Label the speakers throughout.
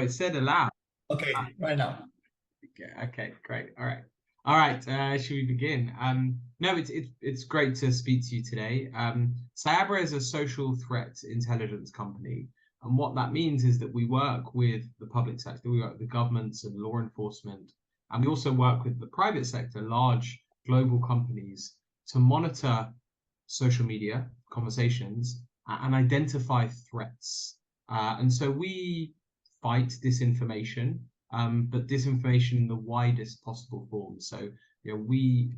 Speaker 1: it said aloud.
Speaker 2: Okay, right now.
Speaker 1: Okay, great. All right. Should we begin? No, it's great to speak to you today. Cyabra is a social threat intelligence company, and what that means is that we work with the public sector, we work with the governments and law enforcement, and we also work with the private sector, large global companies, to monitor social media conversations and identify threats. And so we fight disinformation, but disinformation in the widest possible form. So,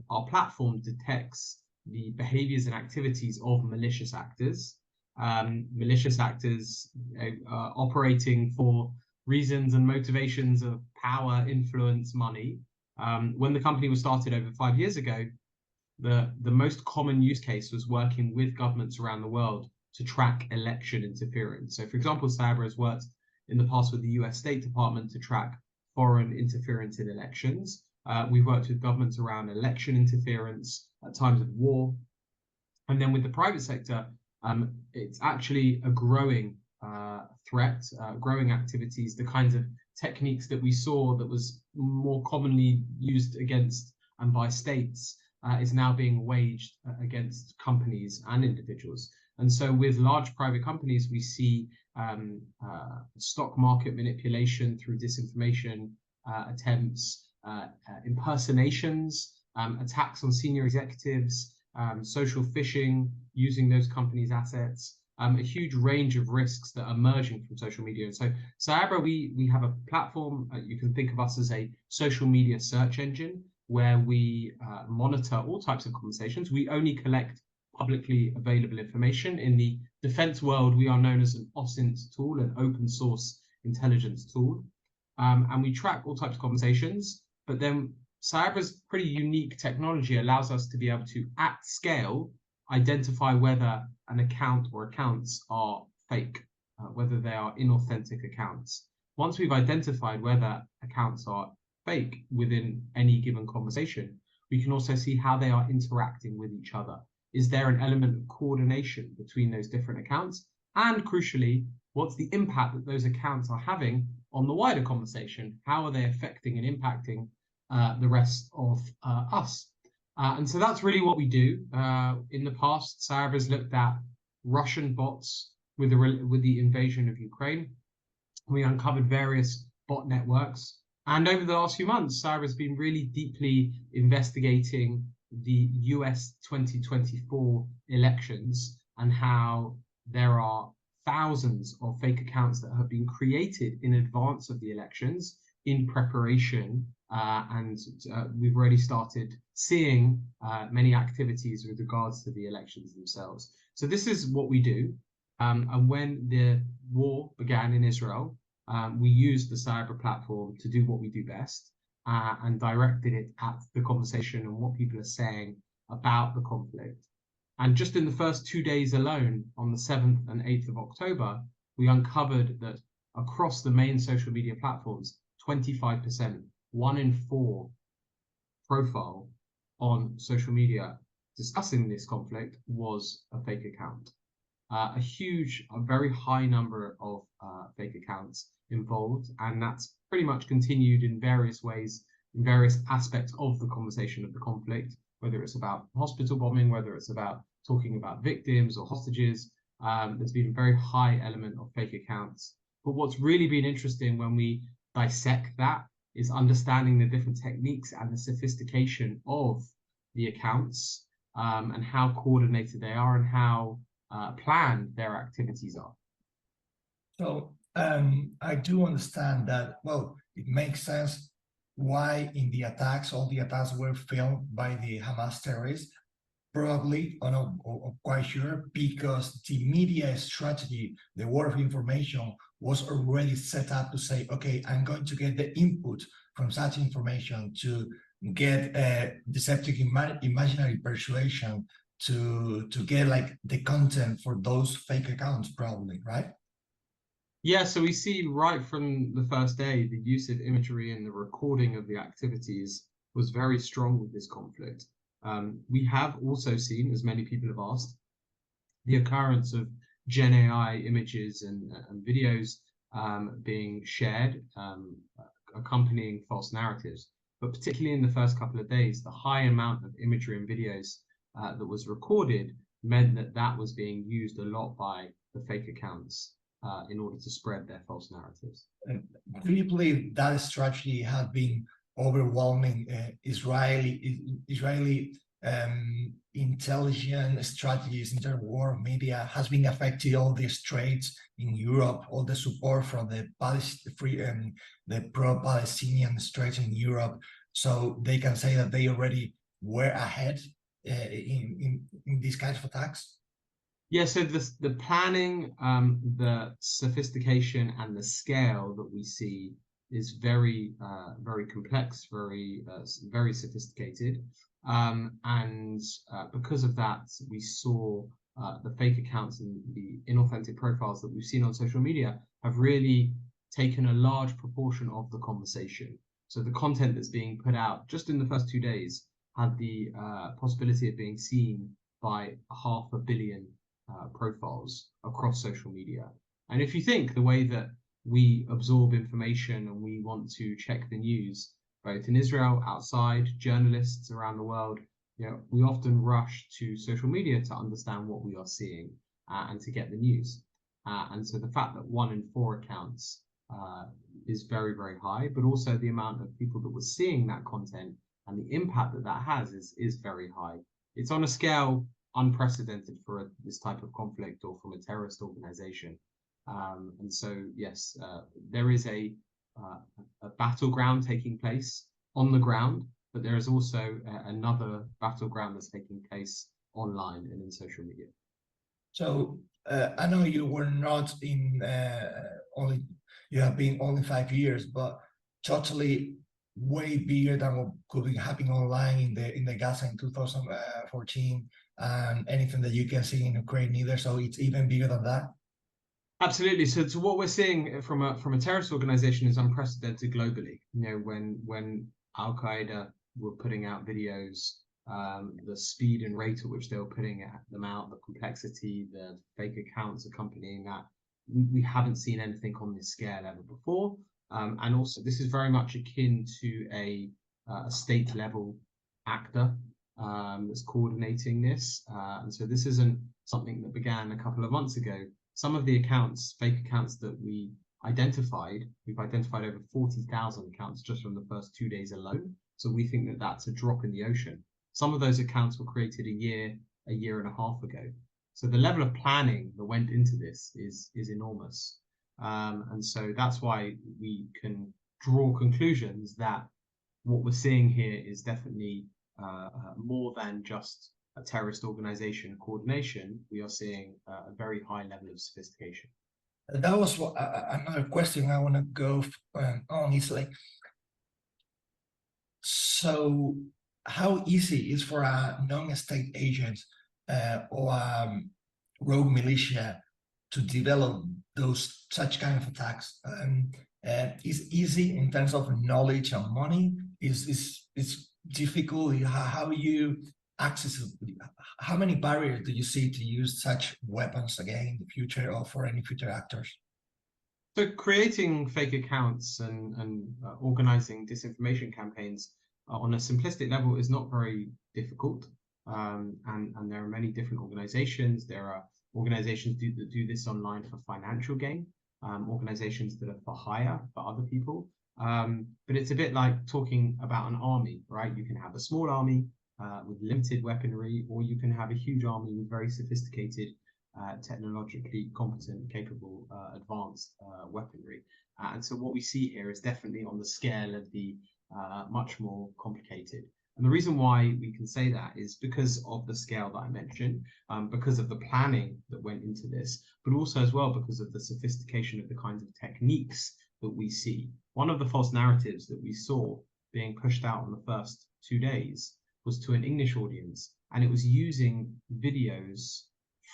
Speaker 1: our platform detects the behaviors and activities of malicious actors. Malicious actors operating for reasons and motivations of power, influence, money. When the company was started over 5 years ago, the most common use case was working with governments around the world to track election interference. So, for example, Cyabra has worked in the past with the US State Department to track foreign interference in elections. We've worked with governments around election interference at times of war. And then with the private sector, it's actually a growing threat, growing activities, the kinds of techniques that we saw that was more commonly used against and by states is now being waged against companies and individuals. And so with large private companies, we see stock market manipulation through disinformation attempts, impersonations, attacks on senior executives, social phishing using those companies' assets, a huge range of risks that are emerging from social media. And so Cyabra, we have a platform, you can think of us as a social media search engine where we monitor all types of conversations. We only collect publicly available information. In the defense world, we are known as an OSINT tool, an open source intelligence tool. And we track all types of conversations, but then Cyabra's pretty unique technology allows us to be able to, at scale, identify whether an account or accounts are fake, whether they are inauthentic accounts. Once we've identified whether accounts are fake within any given conversation, we can also see how they are interacting with each other. Is there an element of coordination between those different accounts? And crucially, what's the impact that those accounts are having on the wider conversation? How are they affecting and impacting the rest of us? And so that's really what we do. In the past, Cyabra has looked at Russian bots with the invasion of Ukraine. We uncovered various bot networks. And over the last few months, Cyabra has been really deeply investigating the US 2024 elections and how there are thousands of fake accounts that have been created in advance of the elections in preparation. And we've already started seeing many activities with regards to the elections themselves. So this is what we do. And when the war began in Israel, we used the Cyabra platform to do what we do best and directed it at the conversation and what people are saying about the conflict. And just in the first 2 days alone, on the 7th and 8th of October, we uncovered that across the main social media platforms, 25%, 1 in 4 profile on social media discussing this conflict was a fake account. A very high number of fake accounts involved, and that's pretty much continued in various ways, in various aspects of the conversation of the conflict, whether it's about hospital bombing, whether it's about talking about victims or hostages. There's been a very high element of fake accounts. But what's really been interesting when we dissect that is understanding the different techniques and the sophistication of the accounts and how coordinated they are and how planned their activities are.
Speaker 2: So I do understand that, well, it makes sense why in the attacks, all the attacks were filmed by the Hamas terrorists, probably, or not quite sure, because the media strategy, the war of information was already set up to say, okay, I'm going to get the input from such information to get a deceptive imaginary persuasion to get like the content for those fake accounts, probably, right?
Speaker 1: Yeah, so we see right from the first day, the use of imagery and the recording of the activities was very strong with this conflict. We have also seen, as many people have asked, the occurrence of Gen AI images and videos being shared, accompanying false narratives. But particularly in the first couple of days, the high amount of imagery and videos that was recorded meant that that was being used a lot by the fake accounts in order to spread their false narratives.
Speaker 2: Do you believe that strategy has been overwhelming Israeli intelligence strategies in the war media, has been affecting all these trades in Europe, all the support from the pro-Palestinian trades in Europe, so they can say that they already were ahead in these kinds of attacks?
Speaker 1: Yeah, so the planning, the sophistication, and the scale that we see is very complex, very sophisticated, and because of that, we saw the fake accounts and the inauthentic profiles that we've seen on social media have really taken a large proportion of the conversation. So the content that's being put out just in the first 2 days had the possibility of being seen by 500 million profiles across social media. And if you think the way that we absorb information and we want to check the news, both in Israel, outside, journalists around the world, we often rush to social media to understand what we are seeing and to get the news. And so the fact that 1 in 4 accounts is very, very high, but also the amount of people that were seeing that content and the impact that that has is very high. It's on a scale unprecedented for this type of conflict or from a terrorist organization. And so, yes, there is a battleground taking place on the ground, but there is also another battleground that's taking place online and in social media.
Speaker 2: So I know you were not in you have been only 5 years, but totally way bigger than what could be happening online in the Gaza in 2014, and anything that you can see in Ukraine either. So it's even bigger than that.
Speaker 1: Absolutely. So what we're seeing from a terrorist organization is unprecedented globally. When Al Qaeda were putting out videos, the speed and rate at which they were putting them out, the complexity, the fake accounts accompanying that, we haven't seen anything on this scale ever before. And also, this is very much akin to a state level actor that's coordinating this. And so this isn't something that began a couple of months ago. Some of the accounts, fake accounts that we've identified over 40,000 accounts just from the first 2 days alone. So we think that that's a drop in the ocean. Some of those accounts were created a year and a half ago. So the level of planning that went into this is enormous. And so that's why we can draw conclusions that what we're seeing here is definitely more than just a terrorist organization coordination. We are seeing a very high level of sophistication.
Speaker 2: That was another question I want to go on. Is like, so how easy is for a non-state agent or a rogue militia to develop such kind of attacks? Is easy in terms of knowledge and money? Is difficult? How you access it? How many barriers do you see to use such weapons again in the future or for any future actors?
Speaker 1: So creating fake accounts and organizing disinformation campaigns on a simplistic level is not very difficult. And there are many different organizations. There are organizations that do this online for financial gain, organizations that are for hire for other people. But it's a bit like talking about an army, right? You can have a small army with limited weaponry, or you can have a huge army with very sophisticated, technologically competent, capable, advanced weaponry. And so what we see here is definitely on the scale of the much more complicated. And the reason why we can say that is because of the scale that I mentioned, because of the planning that went into this, but also as well because of the sophistication of the kinds of techniques that we see. One of the false narratives that we saw being pushed out on the first 2 days was to an English audience, and it was using videos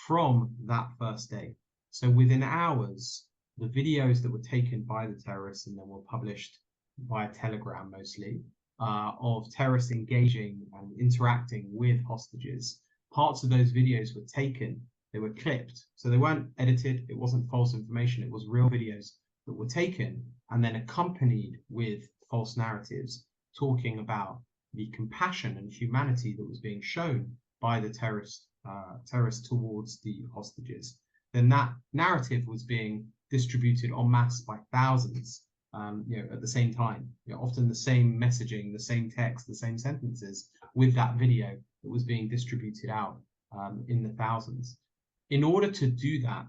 Speaker 1: from that first day. So within hours, the videos that were taken by the terrorists and then were published via Telegram mostly, of terrorists engaging and interacting with hostages, parts of those videos were taken, they were clipped. So they weren't edited, it wasn't false information, it was real videos that were taken and then accompanied with false narratives talking about the compassion and humanity that was being shown by the terrorists towards the hostages, then that narrative was being distributed en masse by thousands, at the same time. Often the same messaging, the same text, the same sentences with that video that was being distributed out in the thousands. In order to do that,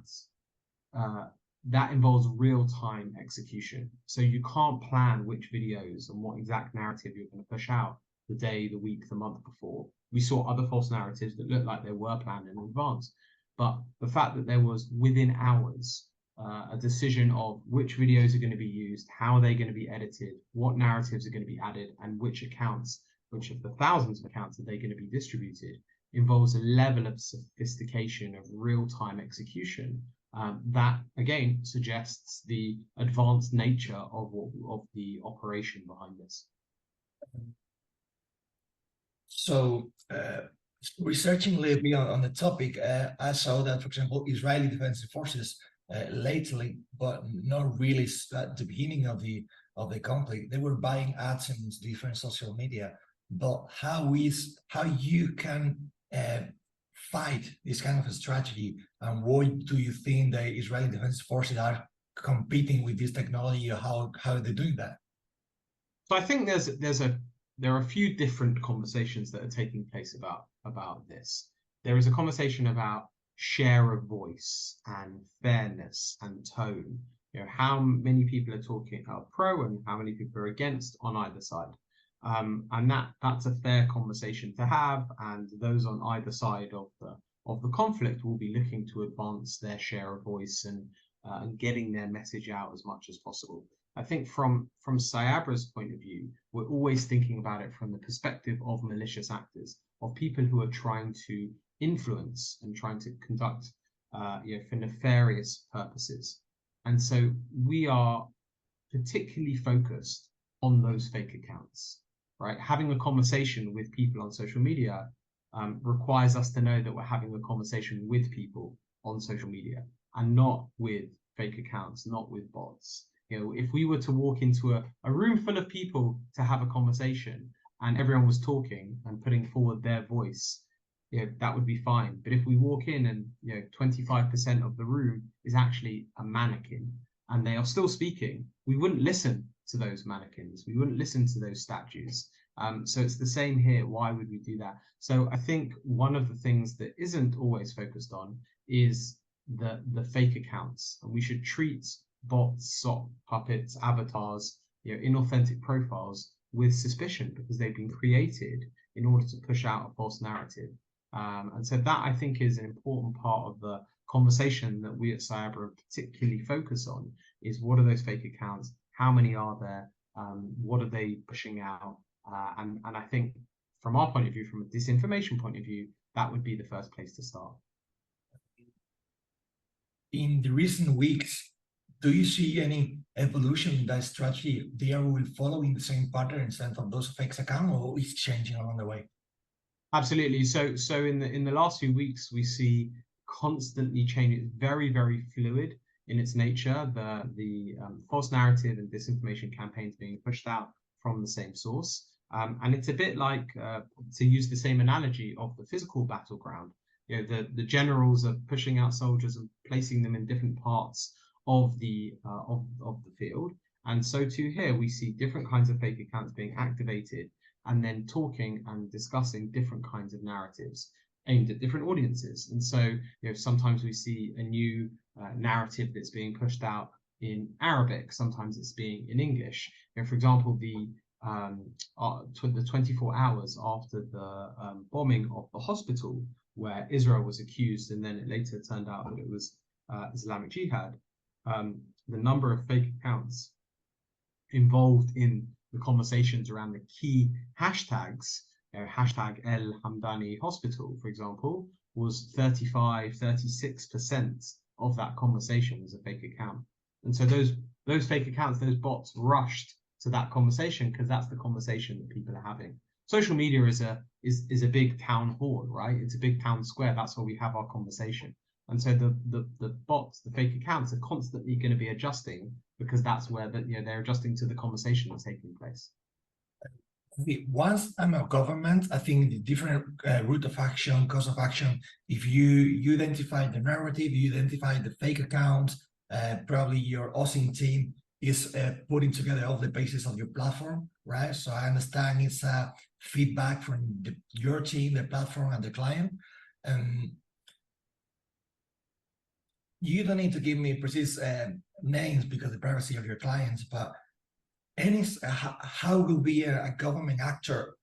Speaker 1: that involves real-time execution. So you can't plan which videos and what exact narrative you're going to push out the day, the week, the month before. We saw other false narratives that looked like they were planned in advance. But the fact that there was within hours a decision of which videos are going to be used, how are they going to be edited, what narratives are going to be added, and which accounts, which of the thousands of accounts are they going to be distributed, involves a level of sophistication of real-time execution that again suggests the advanced nature of the operation behind this.
Speaker 2: So researching a little bit on the topic, I saw that, for example, Israeli defensive forces lately, but not really at the beginning of the conflict, they were buying ads in different social media. But how you can fight this kind of a strategy, and what do you think the Israeli defense forces are competing with this technology, or how are they doing that?
Speaker 1: So I think there are a few different conversations that are taking place about this. There is a conversation about share of voice and fairness and tone. How many people are talking about pro and how many people are against on either side. And that's a fair conversation to have, and those on either side of the conflict will be looking to advance their share of voice and getting their message out as much as possible. I think from Cyabra's point of view, we're always thinking about it from the perspective of malicious actors, of people who are trying to influence and trying to conduct for nefarious purposes. And so we are particularly focused on those fake accounts, right? Having a conversation with people on social media requires us to know that we're having a conversation with people on social media and not with fake accounts, not with bots. If we were to walk into a room full of people to have a conversation and everyone was talking and putting forward their voice, that would be fine. But if we walk in and 25% of the room is actually a mannequin and they are still speaking, we wouldn't listen to those mannequins. We wouldn't listen to those statues. So it's the same here. Why would we do that? So I think one of the things that isn't always focused on is the fake accounts, and we should treat bots, sock puppets, avatars, inauthentic profiles with suspicion, because they've been created in order to push out a false narrative. And so that, I think, is an important part of the conversation that we at Cyabra particularly focus on, is what are those fake accounts? How many are there? What are they pushing out? And I think from our point of view, from a disinformation point of view, that would be the first place to start.
Speaker 2: In the recent weeks, do you see any evolution in that strategy? They are will following the same pattern instead of those fake accounts, or is changing along the way?
Speaker 1: Absolutely. So in the last few weeks, we see constantly changing. It's very, very fluid in its nature. The false narrative and disinformation campaigns being pushed out from the same source. And it's a bit like, to use the same analogy of the physical battleground, the generals are pushing out soldiers and placing them in different parts of the field. And so too here, we see different kinds of fake accounts being activated and then talking and discussing different kinds of narratives aimed at different audiences. And so, sometimes we see a new narrative that's being pushed out in Arabic, sometimes it's being in English. For example, the 24 hours after the bombing of the hospital where Israel was accused, and then it later turned out that it was Islamic Jihad, the number of fake accounts involved in the conversations around the key hashtags, hashtag El Hamdani Hospital, for example, was 36% of that conversation was a fake account. And so those fake accounts, those bots rushed to that conversation because that's the conversation that people are having. Social media is a big town hall, right? It's a big town square. That's where we have our conversation. And so the bots, the fake accounts, are constantly going to be adjusting, because that's where they're adjusting to the conversation that's taking place.
Speaker 2: Once I'm a government, I think the different route of action, course of action, if you identify the narrative, you identify the fake account, probably your OSINT team is putting together all the bases of your platform, right? So I understand it's feedback from your team, the platform, and the client. You don't need to give me precise names because of the privacy of your clients, but how will be a government actor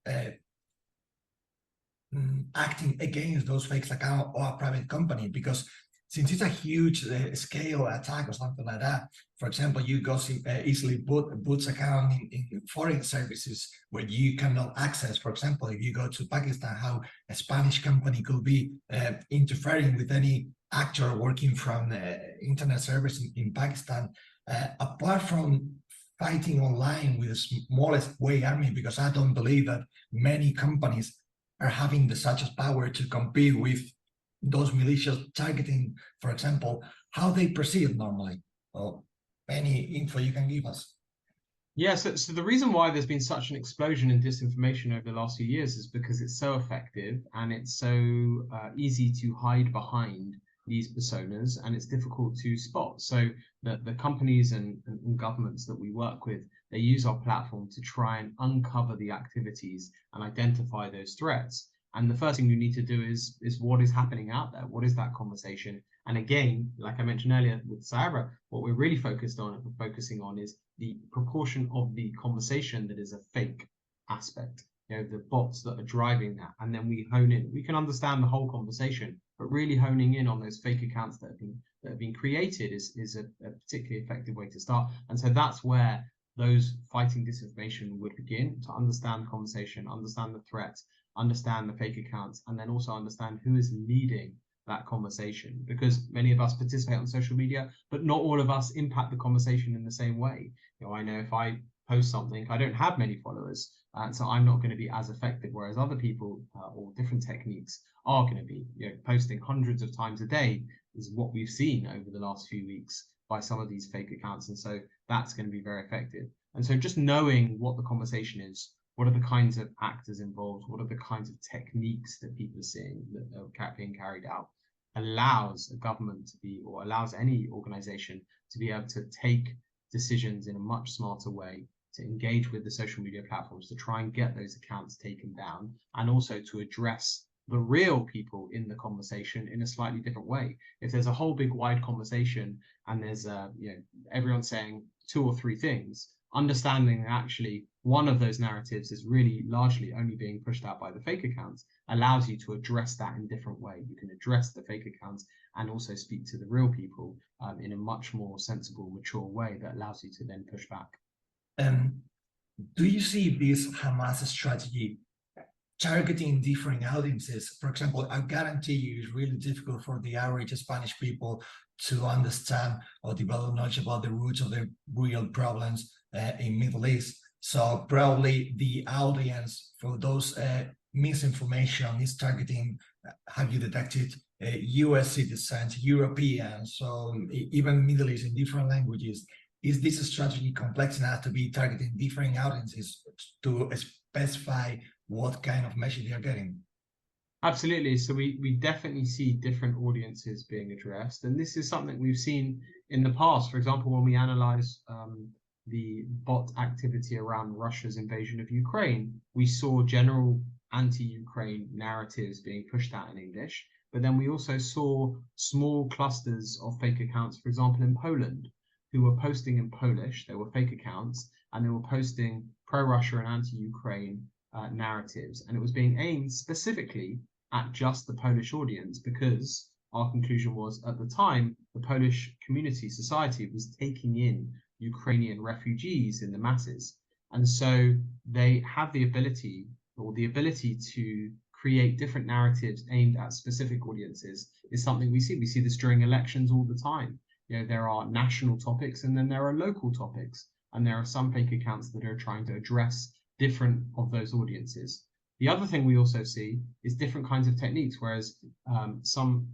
Speaker 2: acting against those fake accounts or a private company? Because since it's a huge scale attack or something like that, for example, you go easily boots account in foreign services where you cannot access. For example, if you go to Pakistan, how a Spanish company could be interfering with any actor working from internet service in Pakistan, apart from fighting online with the smallest way army, because I don't believe that many companies are having the such power to compete with those militias targeting, for example, how they proceed normally. Well, any info you can give us?
Speaker 1: Yeah, so the reason why there's been such an explosion in disinformation over the last few years is because it's so effective and it's so easy to hide behind these personas, and it's difficult to spot. So the companies and governments that we work with, they use our platform to try and uncover the activities and identify those threats. And the first thing you need to do is what is happening out there? What is that conversation? And again, like I mentioned earlier with Cyabra, what we're really focusing on is the proportion of the conversation that is a fake aspect, the bots that are driving that. And then we hone in. We can understand the whole conversation, but really honing in on those fake accounts that have been created is a particularly effective way to start. And so that's where those fighting disinformation would begin, to understand the conversation, understand the threats, understand the fake accounts, and then also understand who is leading that conversation, because many of us participate on social media, but not all of us impact the conversation in the same way. I know if I post something, I don't have many followers, so I'm not going to be as effective, whereas other people or different techniques are going to be. Posting hundreds of times a day is what we've seen over the last few weeks by some of these fake accounts, and so that's going to be very effective. And so just knowing what the conversation is, what are the kinds of actors involved, what are the kinds of techniques that people are seeing that are being carried out, allows a government to be, or allows any organization to be able to take decisions in a much smarter way, to engage with the social media platforms, to try and get those accounts taken down, and also to address the real people in the conversation in a slightly different way. If there's a whole big wide conversation and there's everyone saying 2 or 3 things, understanding that actually one of those narratives is really largely only being pushed out by the fake accounts allows you to address that in a different way. You can address the fake accounts and also speak to the real people in a much more sensible, mature way that allows you to then push back.
Speaker 2: Do you see this Hamas strategy targeting different audiences? For example, I guarantee you it's really difficult for the average Spanish people to understand or develop knowledge about the roots of the real problems in Middle East. So probably the audience for those misinformation is targeting, have you detected, US citizens, Europeans, so even Middle East in different languages. Is this strategy complex enough to be targeting different audiences to specify what kind of message they are getting?
Speaker 1: Absolutely. So we definitely see different audiences being addressed. And this is something we've seen in the past. For example, when we analyze the bot activity around Russia's invasion of Ukraine, we saw general anti-Ukraine narratives being pushed out in English. But then we also saw small clusters of fake accounts, for example, in Poland, who were posting in Polish. They were fake accounts, and they were posting pro-Russia and anti-Ukraine narratives. And it was being aimed specifically at just the Polish audience, because our conclusion was, at the time, the Polish community, society, was taking in Ukrainian refugees in the masses. And so they have the ability to create different narratives aimed at specific audiences is something we see. We see this during elections all the time. There are national topics and then there are local topics. And there are some fake accounts that are trying to address different of those audiences. The other thing we also see is different kinds of techniques, whereas some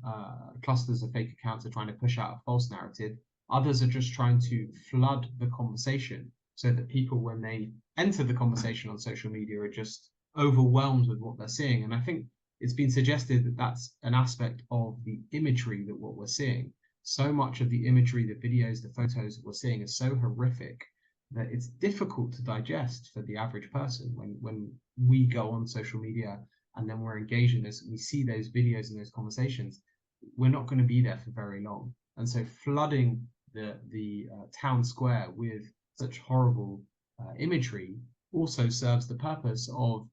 Speaker 1: clusters of fake accounts are trying to push out a false narrative. Others are just trying to flood the conversation so that people, when they enter the conversation on social media, are just overwhelmed with what they're seeing. And I think it's been suggested that that's an aspect of the imagery that what we're seeing. So much of the imagery, the videos, the photos that we're seeing is so horrific that it's difficult to digest for the average person. When we go on social media and then we're engaged in this, we see those videos and those conversations, we're not going to be there for very long. And so flooding the town square with such horrible imagery also serves the purpose of,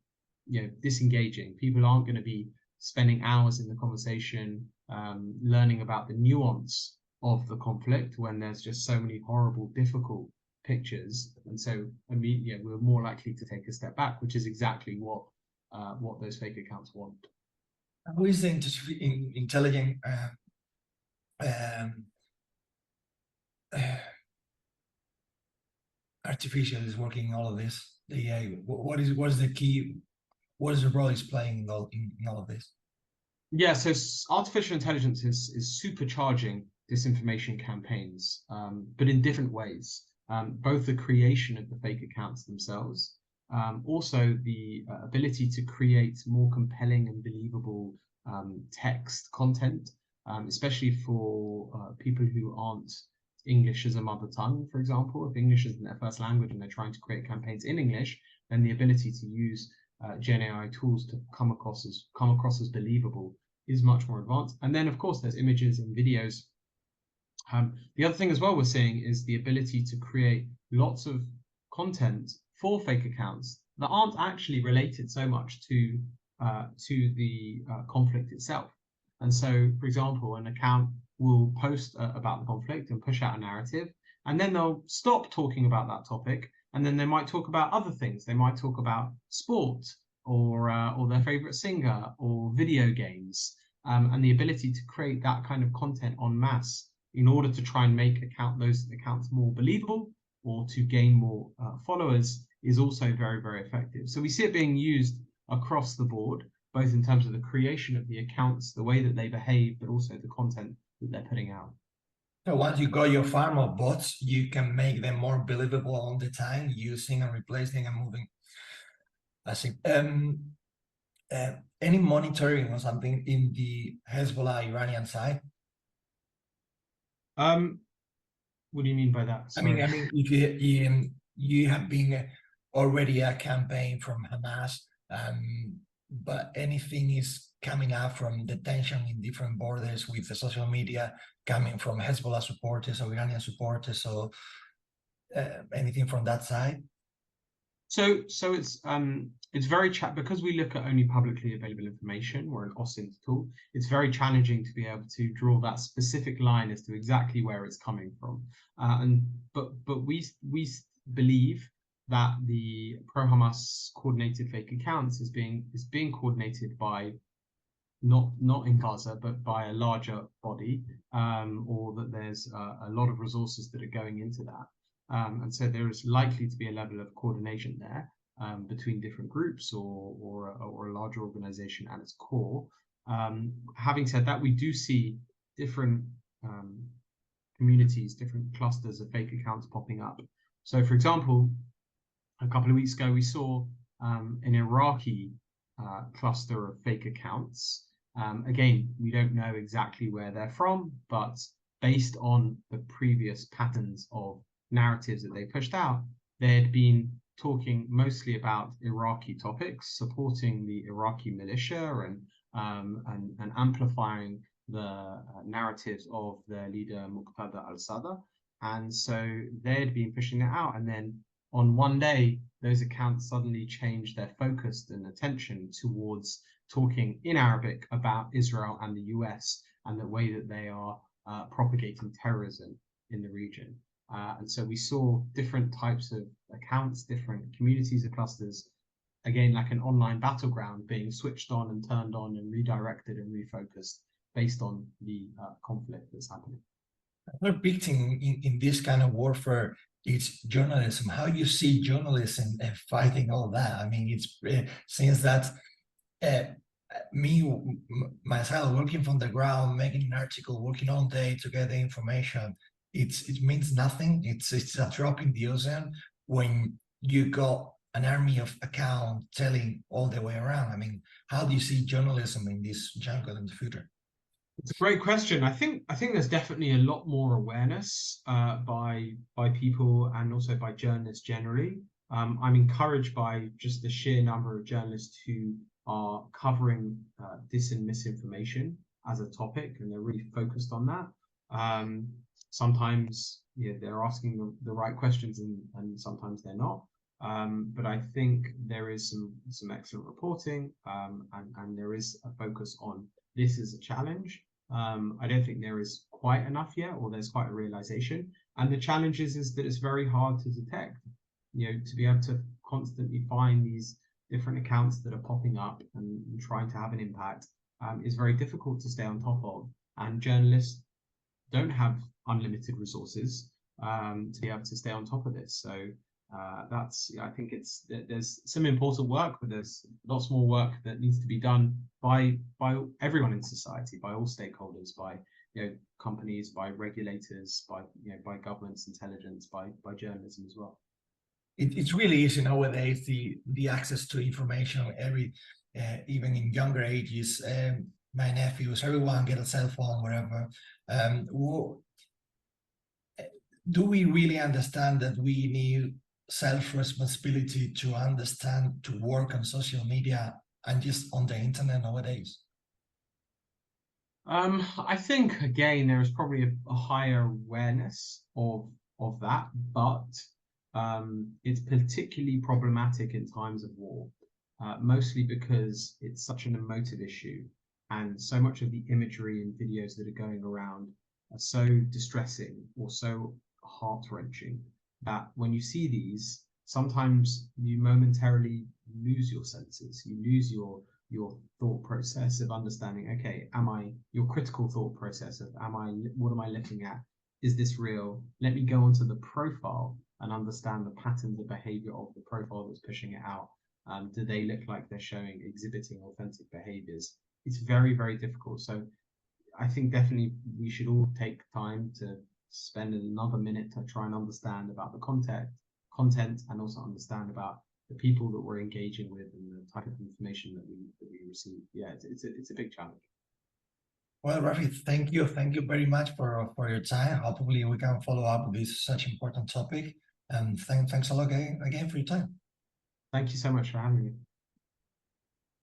Speaker 1: you know, disengaging. People aren't going to be spending hours in the conversation learning about the nuance of the conflict when there's just so many horrible, difficult pictures. And so immediately we're more likely to take a step back, which is exactly what those fake accounts want.
Speaker 2: How is the intelligent artificial is working in all of this? The AI, what is the key? What is the role it's playing in all of this?
Speaker 1: Yeah, so artificial intelligence is supercharging disinformation campaigns, but in different ways. Both the creation of the fake accounts themselves, also the ability to create more compelling and believable text content, especially for people who aren't English as a mother tongue, for example. If English isn't their first language and they're trying to create campaigns in English, then the ability to use Gen AI tools to come across as believable is much more advanced. And then, of course, there's images and videos. The other thing as well we're seeing is the ability to create lots of content for fake accounts that aren't actually related so much to the conflict itself. And so, for example, an account will post about the conflict and push out a narrative, and then they'll stop talking about that topic, and then they might talk about other things. They might talk about sport or their favorite singer or video games, and the ability to create that kind of content en masse in order to try and make those accounts more believable or to gain more followers is also very, very effective. So we see it being used across the board, both in terms of the creation of the accounts, the way that they behave, but also the content that they're putting out.
Speaker 2: So once you got your farm of bots, you can make them more believable all the time, using and replacing and moving. I think any monitoring or something in the Hezbollah Iranian side?
Speaker 1: What do you mean by that? Sorry.
Speaker 2: I mean, if you have been already a campaign from Hamas, but anything is coming out from the tension in different borders with the social media coming from Hezbollah supporters or Iranian supporters, or anything from that side?
Speaker 1: So it's very because we look at only publicly available information. We're an OSINT tool. It's very challenging to be able to draw that specific line as to exactly where it's coming from. But we believe that the pro-Hamas coordinated fake accounts is being coordinated by not in Gaza, but by a larger body, or that there's a lot of resources that are going into that. And so there is likely to be a level of coordination there between different groups or a larger organization at its core. Having said that, we do see different communities, different clusters of fake accounts popping up. So, for example, a couple of weeks ago, we saw an Iraqi cluster of fake accounts. Again, we don't know exactly where they're from, but based on the previous patterns of narratives that they pushed out, they had been talking mostly about Iraqi topics, supporting the Iraqi militia and amplifying the narratives of their leader Muqtada al-Sadr. And so they had been pushing it out, and then on one day, those accounts suddenly changed their focus and attention towards talking in Arabic about Israel and the US and the way that they are propagating terrorism in the region. And so we saw different types of accounts, different communities of clusters, again, like an online battleground being switched on and turned on and redirected and refocused based on the conflict that's happening.
Speaker 2: Another big thing in this kind of warfare is journalism. How you see journalism fighting all that? I mean, it's since that myself working from the ground, making an article, working all day to get the information, it means nothing. It's a drop in the ocean when you got an army of accounts telling all the way around. I mean, how do you see journalism in this jungle in the future?
Speaker 1: It's a great question. I think there's definitely a lot more awareness by people and also by journalists generally. I'm encouraged by just the sheer number of journalists who are covering dis and misinformation as a topic, and they're really focused on that. Sometimes they're asking the right questions, and sometimes they're not. But I think there is some excellent reporting, and there is a focus on this is a challenge. I don't think there is quite enough yet, or there's quite a realization. And the challenge is that it's very hard to detect, to be able to constantly find these different accounts that are popping up and trying to have an impact is very difficult to stay on top of. And journalists don't have unlimited resources to be able to stay on top of this. So I think there's some important work, but there's lots more work that needs to be done by everyone in society, by all stakeholders, by companies, by regulators, by governments, intelligence, by journalism as well.
Speaker 2: It's really easy nowadays, the access to information. Even in younger ages, my nephews, everyone get a cell phone wherever. Do we really understand that we need self-responsibility to understand, to work on social media and just on the internet nowadays?
Speaker 1: I think again there is probably a higher awareness of that, but it's particularly problematic in times of war, mostly because it's such an emotive issue, and so much of the imagery and videos that are going around are so distressing or so heart-wrenching that when you see these, sometimes you momentarily lose your senses, you lose your thought process of understanding, okay, your critical thought process of what am I looking at? Is this real? Let me go onto the profile and understand the patterns of behavior of the profile that's pushing it out. Do they look like they're exhibiting authentic behaviors? It's very, very difficult. So I think definitely we should all take time to spend another minute to try and understand about the content and also understand about the people that we're engaging with and the type of information that we receive. Yeah, it's a big challenge.
Speaker 2: Well, Rafi, thank you very much for your time. Hopefully we can follow up with this such important topic. And thanks a lot again for your time.
Speaker 1: Thank you so much for having me.